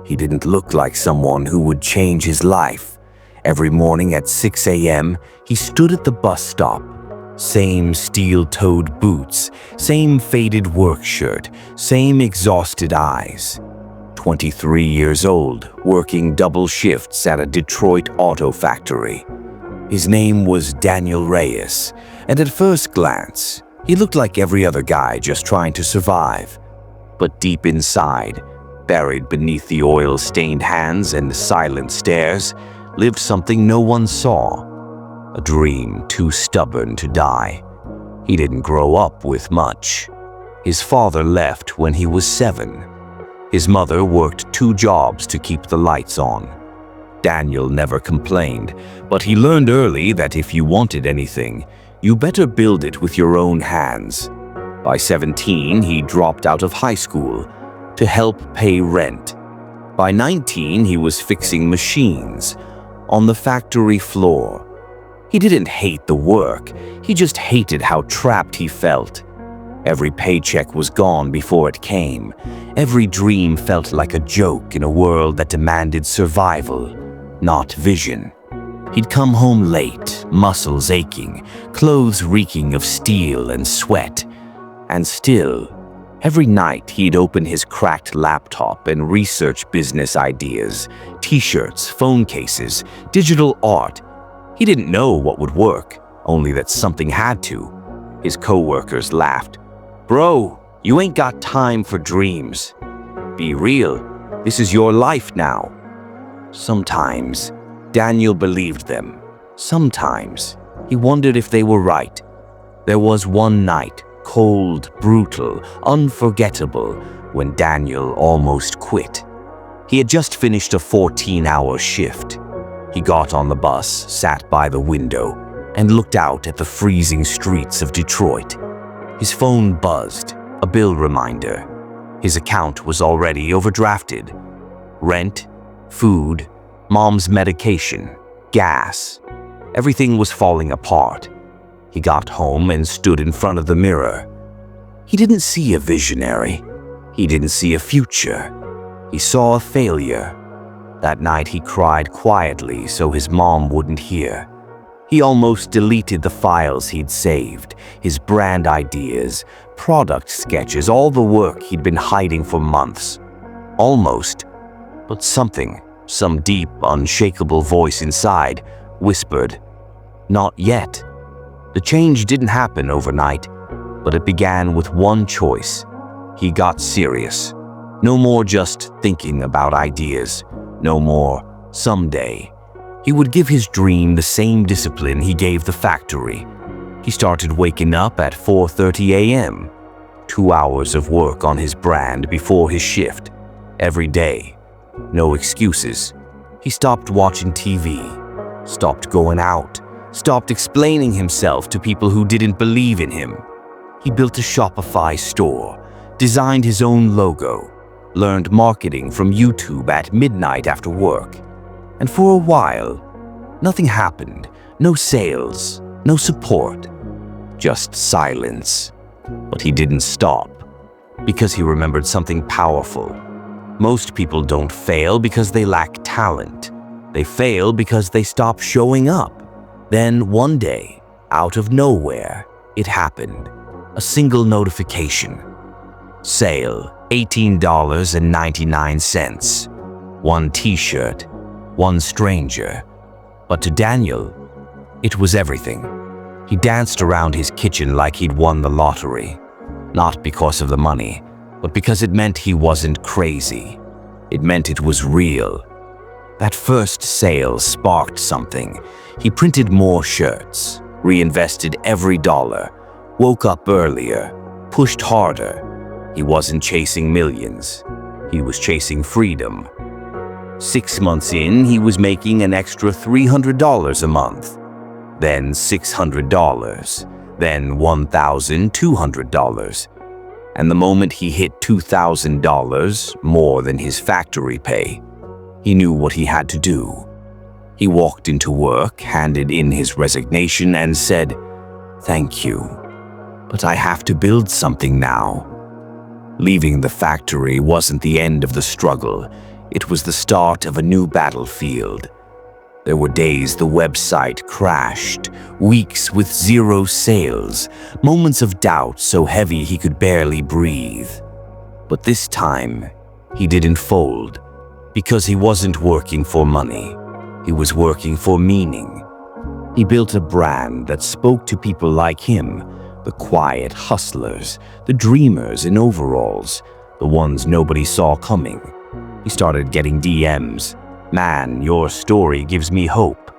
He didn't look like someone who would change his life. Every morning at 6 a.m., he stood at the bus stop. Same steel-toed boots, same faded work shirt, same exhausted eyes. 23 years old, working double shifts at a Detroit auto factory. His name was Daniel Reyes, and at first glance, he looked like every other guy just trying to survive. But deep inside, buried beneath the oil-stained hands and the silent stares, lived something no one saw. A dream too stubborn to die. He didn't grow up with much. His father left when he was 7. His mother worked 2 jobs to keep the lights on. Daniel never complained, but he learned early that if you wanted anything, you better build it with your own hands. By 17, he dropped out of high school to help pay rent. By 19, he was fixing machines on the factory floor. He didn't hate the work, he just hated how trapped he felt. Every paycheck was gone before it came. Every dream felt like a joke in a world that demanded survival, not vision. He'd come home late, muscles aching, clothes reeking of steel and sweat. And still, every night he'd open his cracked laptop and research business ideas, t-shirts, phone cases, digital art. He didn't know what would work, only that something had to. His co-workers laughed. "Bro, you ain't got time for dreams. Be real, this is your life now." Sometimes, Daniel believed them. Sometimes, he wondered if they were right. There was one night, cold, brutal, unforgettable, when Daniel almost quit. He had just finished a 14-hour shift. He got on the bus, sat by the window, and looked out at the freezing streets of Detroit. His phone buzzed, a bill reminder. His account was already overdrafted. Rent, food, mom's medication, gas. Everything was falling apart. He got home and stood in front of the mirror. He didn't see a visionary. He didn't see a future. He saw a failure. That night he cried quietly so his mom wouldn't hear. He almost deleted the files he'd saved, his brand ideas, product sketches, all the work he'd been hiding for months. Almost, but something, some deep, unshakable voice inside, whispered, "Not yet." The change didn't happen overnight, but it began with one choice. He got serious. No more just thinking about ideas. No more someday. He would give his dream the same discipline he gave the factory. He started waking up at 4:30 a.m. 2 hours of work on his brand before his shift. Every day. No excuses. He stopped watching TV. Stopped going out. Stopped explaining himself to people who didn't believe in him. He built a Shopify store. Designed his own logo. Learned marketing from YouTube at midnight after work. And for a while, nothing happened. No sales, no support, just silence. But he didn't stop, because he remembered something powerful. Most people don't fail because they lack talent. They fail because they stop showing up. Then one day, out of nowhere, it happened. A single notification. Sale, $18.99. One t-shirt, one stranger. But to Daniel, it was everything. He danced around his kitchen like he'd won the lottery. Not because of the money, but because it meant he wasn't crazy. It meant it was real. That first sale sparked something. He printed more shirts, reinvested every dollar, woke up earlier, pushed harder. He wasn't chasing millions. He was chasing freedom. 6 months in, he was making an extra $300 a month. Then $600. Then $1,200. And the moment he hit $2,000, more than his factory pay, he knew what he had to do. He walked into work, handed in his resignation, and said, "Thank you, but I have to build something now." Leaving the factory wasn't the end of the struggle. It was the start of a new battlefield. There were days the website crashed, weeks with zero sales, moments of doubt so heavy he could barely breathe. But this time, he didn't fold, because he wasn't working for money. He was working for meaning. He built a brand that spoke to people like him, the quiet hustlers, the dreamers in overalls, the ones nobody saw coming. He started getting DMs. "Man, your story gives me hope.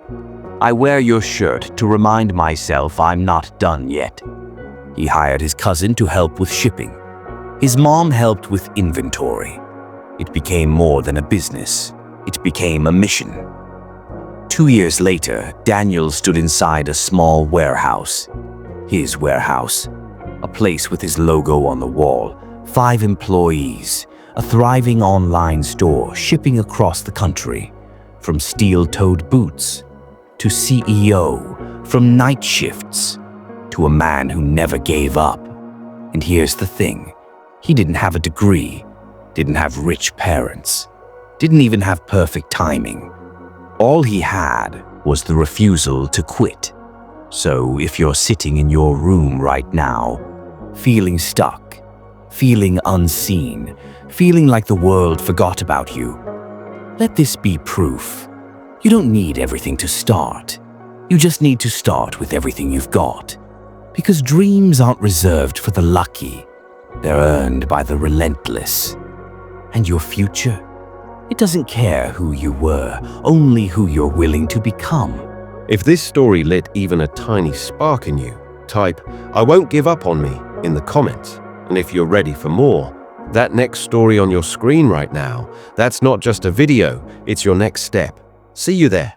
I wear your shirt to remind myself I'm not done yet." He hired his cousin to help with shipping. His mom helped with inventory. It became more than a business. It became a mission. 2 years later, Daniel stood inside a small warehouse. His warehouse. A place with his logo on the wall, 5 employees, a thriving online store shipping across the country. From steel-toed boots to CEO, from night shifts to a man who never gave up. And here's the thing. He didn't have a degree, didn't have rich parents, didn't even have perfect timing. All he had was the refusal to quit. So if you're sitting in your room right now, feeling stuck, feeling unseen, feeling like the world forgot about you, let this be proof. You don't need everything to start. You just need to start with everything you've got. Because dreams aren't reserved for the lucky. They're earned by the relentless. And your future? It doesn't care who you were, only who you're willing to become. If this story lit even a tiny spark in you, type "I won't give up on me" in the comments. And if you're ready for more, that next story on your screen right now, that's not just a video, it's your next step. See you there.